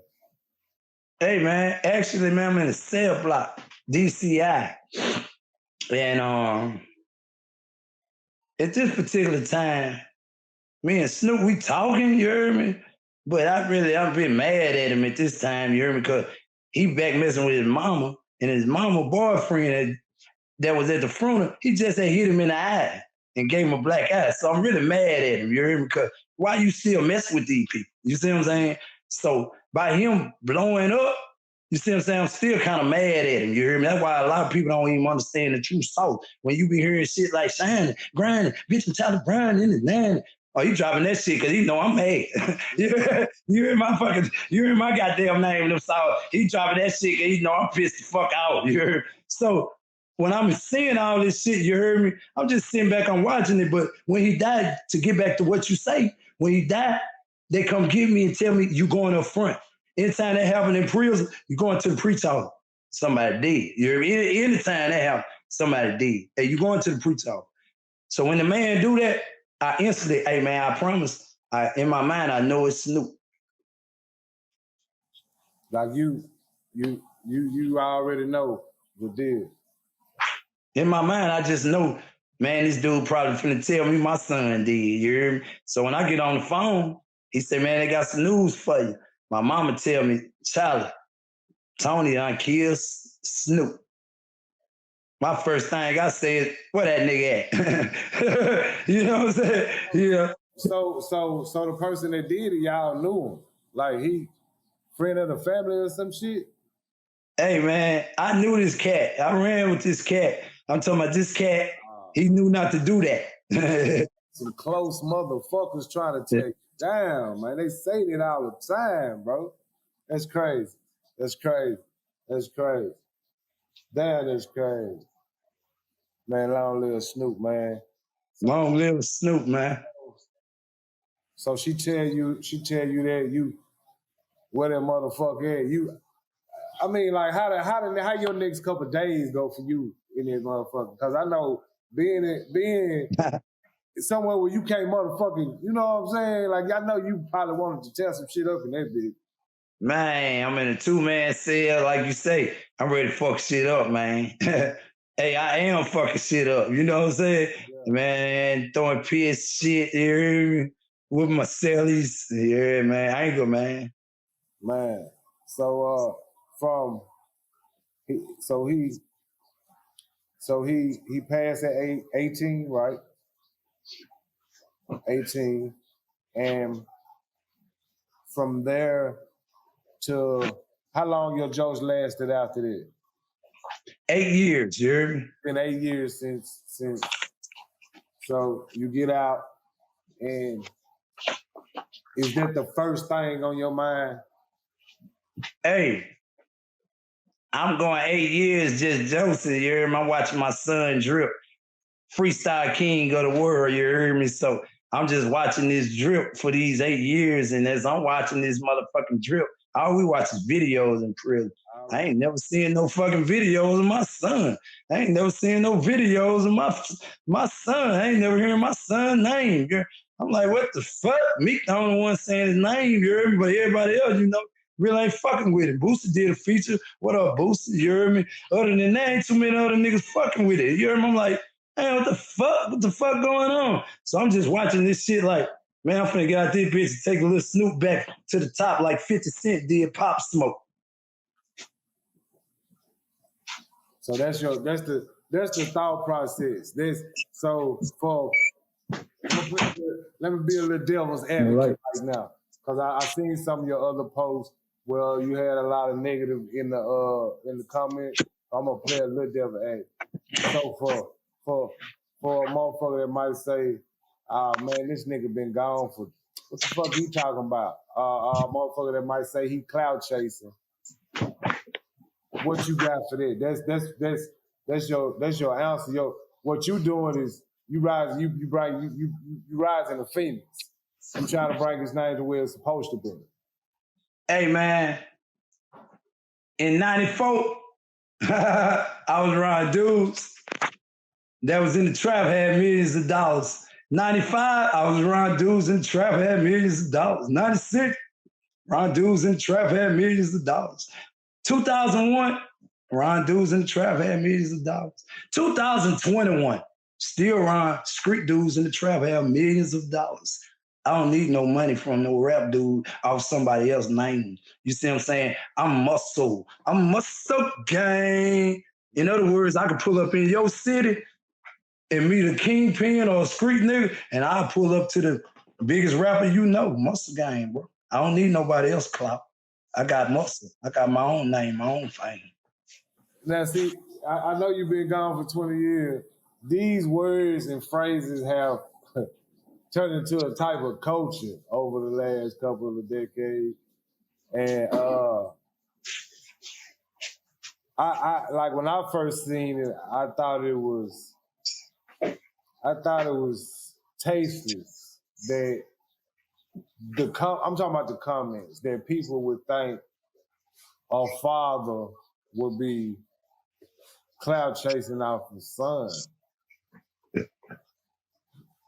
Hey man, actually, man, I'm in a cell block, DCI. And at this particular time, me and Snoop, we talking, you heard me? But I've been mad at him at this time, you heard me? Because he back messing with his mama, and his mama boyfriend that was at the funeral, he just had hit him in the eye and gave him a black eye. So I'm really mad at him, you heard me? Because why you still messing with these people? You see what I'm saying? So by him blowing up, you see what I'm saying? I'm still kind of mad at him. You hear me? That's why a lot of people don't even understand the true soul. When you be hearing shit like shining, grinding, bitch, I'm tired of grinding and then. Oh, he dropping that shit because he know I'm mad. you hear my goddamn name in them songs. He dropping that shit because he know I'm pissed the fuck out. You heard? So when I'm seeing all this shit, you heard me? I'm just sitting back, I'm watching it. But when he died, to get back to what you say, when he died, they come get me and tell me you going up front. Anytime that happen in prison, you going to the preach office. Somebody did. You hear me? Anytime that happen, somebody did. Hey, you going to the preach office. So when the man do that, I instantly, hey man, I promise, in my mind, I know it's Snoop. Like you already know the deal. In my mind, I just know, man, this dude probably finna tell me my son did, you hear me? So when I get on the phone, he said, man, they got some news for you. My mama tell me, Charlie, Tony done killed Snoop. My first thing I said, where that nigga at? You know what I'm saying? Yeah. So the person that did it, y'all knew him. Like, he friend of the family or some shit? Hey man, I knew this cat. I ran with this cat. I'm talking about this cat, he knew not to do that. Some close motherfuckers trying to take you down, man. They say that all the time, bro. That's crazy. That's crazy. That's crazy. Damn, that's crazy. Man, long live Snoop, man. Long live Snoop, man. So she tell you that you, where that motherfucker at? You, I mean, like, how your next couple days go for you in this motherfucker? Because I know being somewhere where you can't motherfucking, you know what I'm saying? Like, I know you probably wanted to tear some shit up in that bitch. Man, I'm in a 2-man cell, like you say. I'm ready to fuck shit up, man. Hey, I am fucking shit up. You know what I'm saying? Yeah. Man, throwing piss shit, you hear me? With my cellies. Yeah, man. I ain't good, man. Man. So he passed at 18, right? 18. And from there to how long your jokes lasted after that? 8 years, you hear me? Been 8 years since. So you get out, and Is that the first thing on your mind? Hey, I'm going 8 years just Joseph. You hear me? I'm watching my son drip. Freestyle king of the world, you hear me? So I'm just watching this drip for these 8 years. And as I'm watching this motherfucking drip, all we watch is videos in prison. I ain't never seen no fucking videos of my son. I ain't never seen no videos of my son. I ain't never hearing my son's name. I'm like, what the fuck? Meek the only one saying his name, you hear me? But everybody else, you know, really ain't fucking with it. Booster did a feature. What up, Booster? You hear me? Other than that, ain't too many other niggas fucking with it. You hear me? I'm like, man, what the fuck? What the fuck going on? So I'm just watching this shit like, man, I'm finna get out this bitch and take a little Snoop back to the top like 50 Cent did Pop Smoke. So that's the thought process. Let me be a little devil's advocate right now, because I seen some of your other posts where you had a lot of negative in the comments. I'm gonna play a little devil's advocate. So for a motherfucker that might say, man, this nigga been gone for what the fuck he talking about? A motherfucker that might say he cloud chasing. What you got for that? That's your answer. What you doing is you rise in the phoenix. You trying to bring his name to where it's supposed to be. Hey man, in '94, I was around dudes that was in the trap, had millions of dollars. '95, I was around dudes in the trap, had millions of dollars. '96, around dudes in the trap, had millions of dollars. 2001, around dudes in the trap, had millions of dollars. 2021, still around street dudes in the trap, have millions of dollars. I don't need no money from no rap dude off somebody else's name. You see what I'm saying? I'm muscle gang. In other words, I can pull up in your city and meet a kingpin or a street nigga, and I'll pull up to the biggest rapper you know, Muscle Gang, bro. I don't need nobody else clout. I got muscle. I got my own name, my own fame. Now, see, I know you've been gone for 20 years. These words and phrases have turned into a type of culture over the last couple of decades. And I like when I first seen it, I thought it was tasteless. That I'm talking about the comments that people would think a father would be cloud chasing off his son.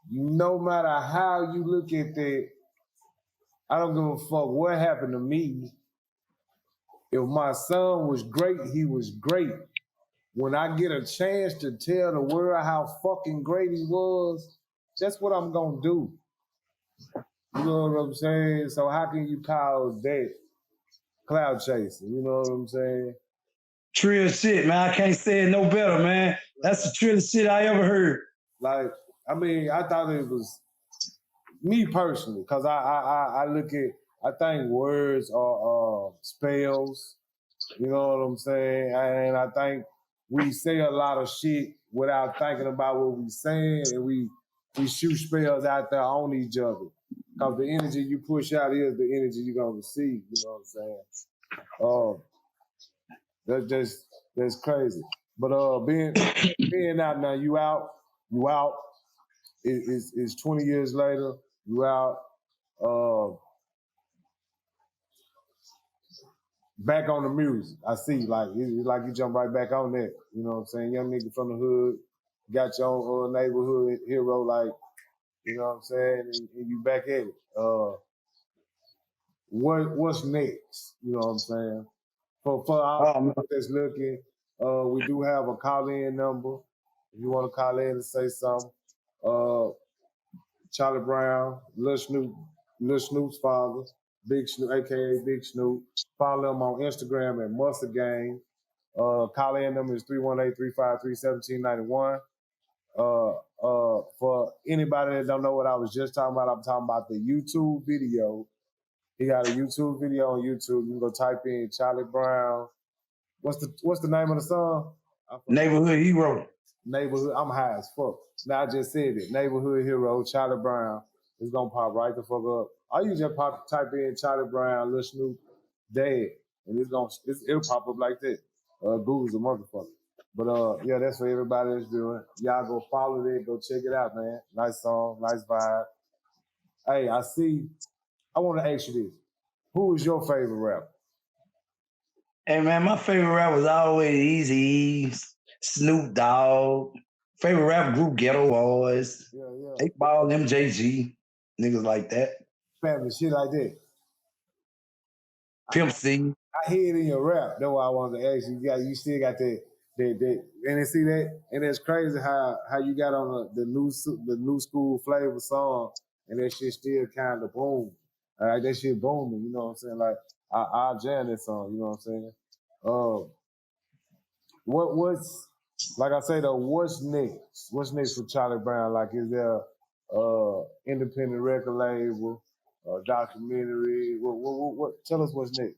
No matter how you look at that, I don't give a fuck what happened to me. If my son was great, he was great. When I get a chance to tell the world how fucking great he was, that's what I'm gonna do. You know what I'm saying? So how can you call that cloud chasing? You know what I'm saying? Trill shit, man. I can't say it no better, man. That's the trillest shit I ever heard. Like, I mean, I thought it was me personally, because I look at, I think words are spells. You know what I'm saying? And I think we say a lot of shit without thinking about what we saying, and we shoot spells out there on each other. Because the energy you push out is the energy you're gonna receive. You know what I'm saying? That's crazy. But being out now, you out. It's 20 years later. You out. Back on the music. I see, like it's like you jump right back on that. You know what I'm saying? Young nigga from the hood, got your own neighborhood hero, like, you know what I'm saying? And you back at it. What's next? You know what I'm saying? For our people that's looking, we do have a call-in number. If you want to call in and say something, Charlie Brown, Lil Snoop's father, Big Snoop, aka Big Snoop. Follow him on Instagram at Muscle Gang. Call-in number is 318-353-1791. For anybody that don't know what I was just talking about, I'm talking about the YouTube video. He got a YouTube video on YouTube. You can go type in Charlie Brown. What's the name of the song? Neighborhood Hero. Neighborhood. I'm high as fuck. Now I just said it. Neighborhood Hero, Charlie Brown. it's gonna pop right the fuck up. Or you just type in Charlie Brown, Lil Snoop, dead, and it'll pop up like that. Google's a motherfucker. But yeah, that's for everybody that's doing. Y'all go follow it, go check it out, man. Nice song, nice vibe. Hey, I want to ask you this. Who is your favorite rapper? Hey, man, my favorite rapper was always Easy, Snoop Dogg. Favorite rap group, Ghetto Boys. Yeah. 8 Ball, MJG. Niggas like that. Family, shit like that. Pimp C. I hear it in your rap. That's why I wanted to ask you. You still got that, and they see that, and it's crazy how you got on the new school flavor song, and that shit still kind of boom. Like that shit booming. You know what I'm saying? Like I'll jam that song. You know what I'm saying? What's like I say though? What's next? What's next for Charlie Brown? Like, is there independent record label, documentary? What? Tell us what's next.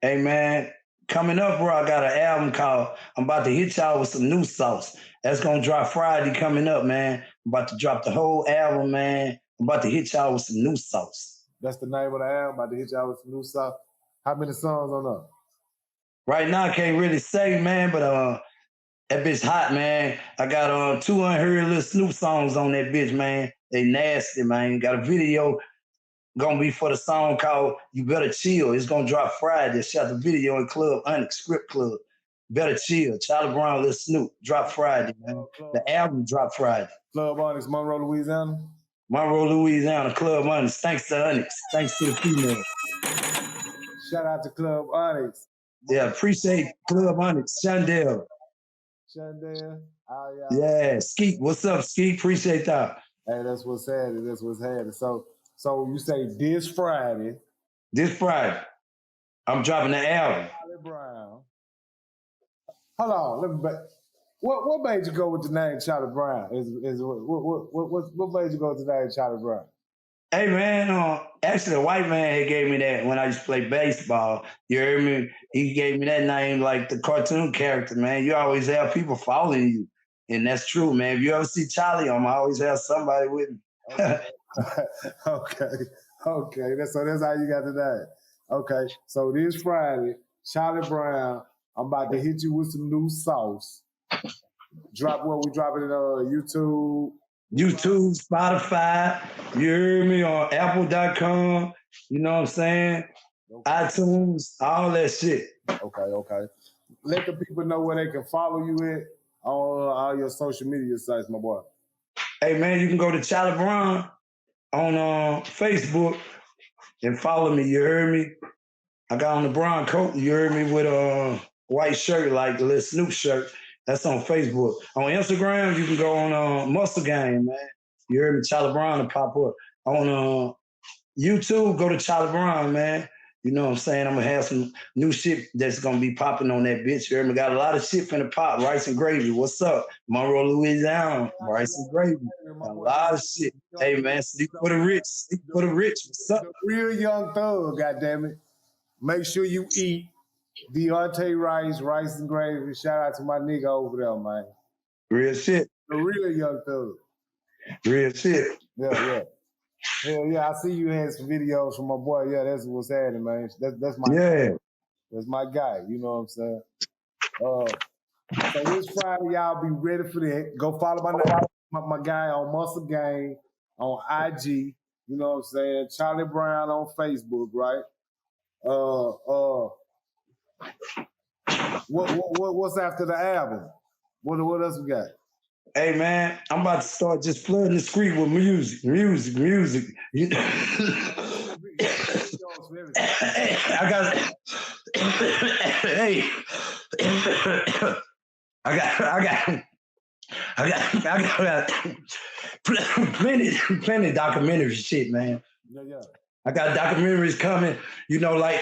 Hey, man, coming up, bro, I got an album called I'm About to Hit Y'all With Some New Sauce. That's going to drop Friday coming up, man. I'm about to drop the whole album, man. I'm about to hit y'all with some new sauce. That's the name of the album, about to hit y'all with some new sauce. How many songs on that? Right now, I can't really say, man, but that bitch hot, man. I got 2 unheard Lil Snoop songs on that bitch, man. They nasty, man. Got a video gonna be for the song called You Better Chill. It's gonna drop Friday. Shot the video in Club Onyx, Script Club. Better Chill. Charlie Brown, Lil Snoop. Drop Friday, man. The album drop Friday. Club Onyx, Monroe, Louisiana? Monroe, Louisiana, Club Onyx. Thanks to Onyx. Thanks to the female. Shout out to Club Onyx. Yeah, appreciate Club Onyx. Chandel. Oh, yeah, Skeet. What's up, Skeet? Appreciate that. Hey, that's what's happening. That's what's happening. So you say this Friday. This Friday. I'm dropping the album. Charlie Brown. Hold on, let me back. What made you go with the name Charlie Brown? What made you go with the name Charlie Brown? Hey, man, actually, a white man had gave me that when I used to play baseball. You heard me? He gave me that name like the cartoon character, man. You always have people following you. And that's true, man. If you ever see Charlie, I always have somebody with me. Okay. That's how you got the name. Okay, so this Friday, Charlie Brown, I'm about to hit you with some new sauce. Drop what we dropping it on YouTube, Spotify. You heard me on Apple.com. You know what I'm saying? Okay. iTunes, all that shit. Okay. Let the people know where they can follow you at on all your social media sites, my boy. Hey, man, you can go to Charlie Brown on Facebook and follow me. You heard me? I got on the brown coat. You heard me with a white shirt, like the Lil Snoop shirt. That's on Facebook. On Instagram, you can go on Muscle Game, man. You heard me, Charlie Brown, to pop up. On YouTube, go to Charlie Brown, man. You know what I'm saying? I'm going to have some new shit that's going to be popping on that bitch. You heard me? Got a lot of shit finna pop. Rice and Gravy. What's up? Monroe, Louisiana. Rice and Gravy. Got a lot of shit. Hey, man, sleep for the rich. Sleep for the rich. What's up? The real young thug, goddammit. Make sure you eat Deontay rice and gravy. Shout out to my nigga over there, man. Real shit. The real young thug. Real shit. Yeah. Hell yeah, I see you had some videos from my boy. Yeah, that's what's happening, man. That's my guy. That's my guy. You know what I'm saying? So this Friday, y'all be ready for that. Go follow my guy on Muscle Gang on IG. You know what I'm saying? Charlie Brown on Facebook, right? What's after the album? What else we got? Hey, man, I'm about to start just flooding the street with music. You know? I got plenty documentary shit, man. Yeah. I got documentaries coming, you know, like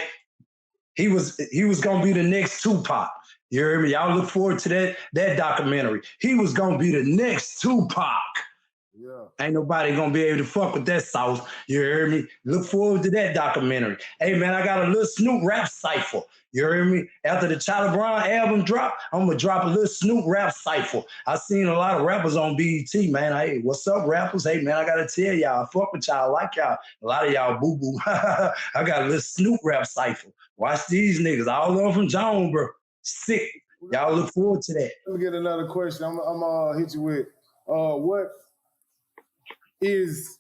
he was gonna be the next Tupac. You heard me? Y'all look forward to that documentary. He was gonna be the next Tupac. Yeah. Ain't nobody gonna be able to fuck with that sauce. You heard me? Look forward to that documentary. Hey man, I got a Lil Snoop rap cipher. You heard me? After the Charlie Brown album drop, I'm gonna drop a Lil Snoop rap cipher. I seen a lot of rappers on BET, man. Hey, what's up, rappers? Hey man, I gotta tell y'all, I fuck with y'all, I like y'all. A lot of y'all boo boo. I got a Lil Snoop rap cipher. Watch these niggas, all of them from Jones, bro. Sick. Y'all look forward to that. Let me get another question. I'm gonna hit you with what is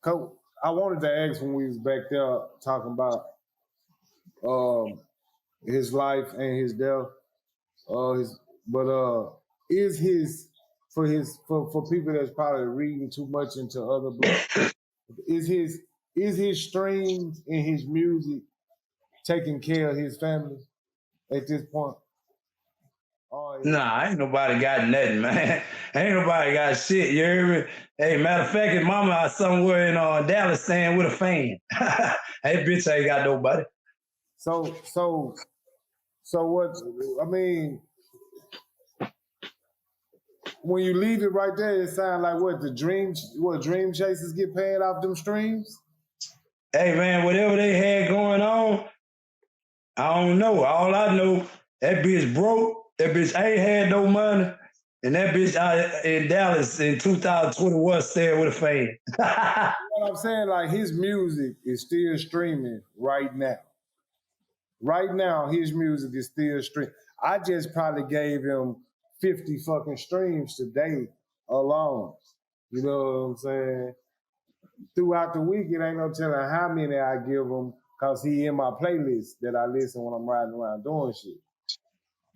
I wanted to ask when we was back there talking about his life and his death. Is his for people that's probably reading too much into other books, is his streams and his music taking care of his family at this point? Nah, ain't nobody got nothing, man. Ain't nobody got shit. You hear me? Hey, matter of fact, his mama out somewhere in Dallas staying with a fan. Hey, bitch ain't got nobody. So what? I mean, when you leave it right there, it sounds like what dream chasers get paid off them streams? Hey man, whatever they had going on, I don't know. All I know, that bitch broke. That bitch ain't had no money. And that bitch out in Dallas in 2021 staying with a fan. What I'm saying, like his music is still streaming right now. Right now, his music is still streaming. I just probably gave him 50 fucking streams today alone. You know what I'm saying? Throughout the week, it ain't no telling how many I give him because he in my playlist that I listen when I'm riding around doing shit.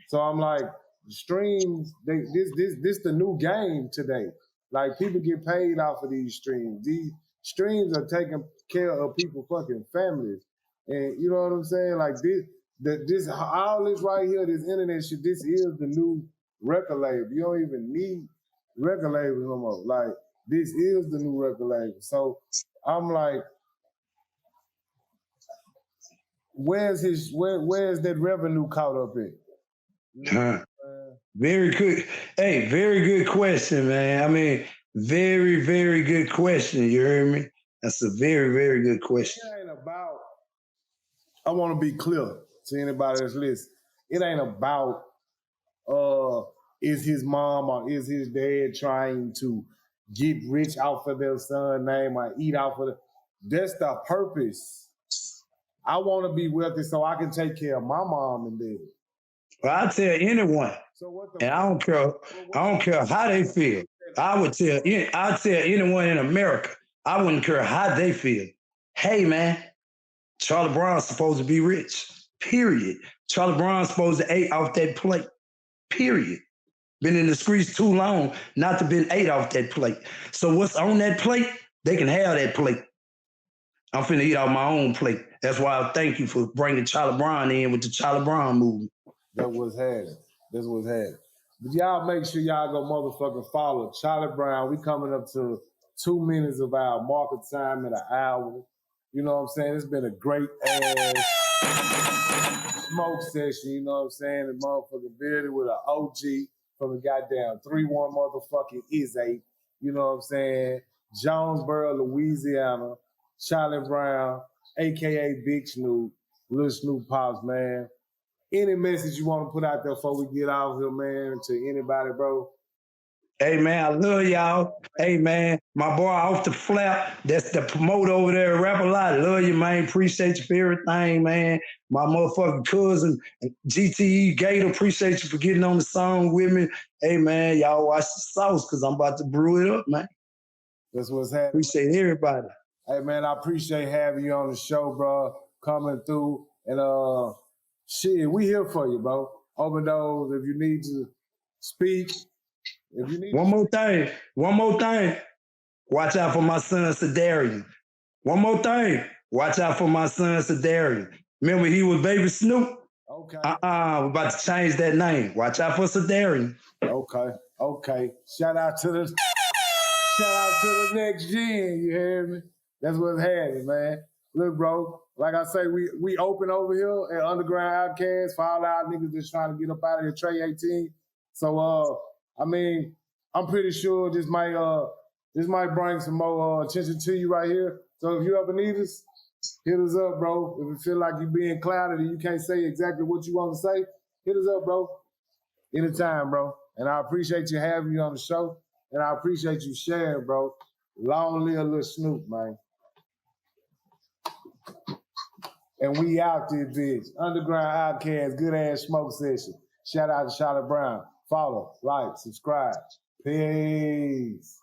So I'm like, streams, this the new game today. Like people get paid off of these streams. These streams are taking care of people's fucking families. And you know what I'm saying? Like this all this right here, this internet shit, this is the new record label. You don't even need record labels no more. Like this is the new record label. So I'm like, where's that revenue caught up in? Very good. Hey, very good question, man. I mean, very, very good question. You heard me? That's a very, very good question. It ain't about, I want to be clear to anybody that's listening. It ain't about is his mom or is his dad trying to get rich off of their son's name or eat off of it. That's the purpose. I want to be wealthy so I can take care of my mom and dad. Well, I tell anyone, and I don't care how they feel. I'd tell anyone in America, I wouldn't care how they feel. Hey man, Charlie Brown's supposed to be rich. Period. Charlie Brown's supposed to eat off that plate. Period. Been in the streets too long not to been ate off that plate. So what's on that plate, they can have that plate. I'm finna eat off my own plate. That's why I thank you for bringing Charlie Brown in with the Charlie Brown movement. That was happening. That's what's happening. But y'all make sure y'all go motherfucking follow Charlie Brown. We coming up to 2 minutes of our market time in an hour. You know what I'm saying? It's been a great ass smoke session. You know what I'm saying? The motherfucking bearded with an OG from the goddamn 3-1 motherfucking Izzy. You know what I'm saying? Jonesboro, Louisiana. Charlie Brown, a.k.a. Big Snoop, Lil Snoop Pops, man. Any message you want to put out there before we get out here, man, to anybody, bro? Hey, man, I love y'all. Hey, man, my boy off the flap, that's the promoter over there, Rap A Lot. Love you, man. Appreciate you for everything, man. My motherfucking cousin, GTE Gator, appreciate you for getting on the song with me. Hey, man, y'all watch the sauce because I'm about to brew it up, man. That's what's happening. Appreciate everybody. Hey, man, I appreciate having you on the show, bro, coming through. And, shit, we here for you, bro. Open doors if you need to speak. If you need One more thing. Watch out for my son, Sadarian. One more thing. Watch out for my son, Sadarian. Remember, he was Baby Snoop? Okay. We're about to change that name. Watch out for Sadarian. Okay. Shout out to the next gen, you hear me? That's what's happening, man. Look, bro, like I say, we open over here at Underground Outcast for all our niggas that's trying to get up out of here, Trey 18. So, I mean, I'm pretty sure this might bring some more attention to you right here. So if you ever need us, hit us up, bro. If you feel like you're being clouded and you can't say exactly what you want to say, hit us up, bro. Anytime, bro. And I appreciate you having me on the show. And I appreciate you sharing, bro. Long live Lil Snoop, man. And we out there, bitch. Underground Outcast, good ass smoke session. Shout out to Charlotte Brown. Follow, like, subscribe. Peace.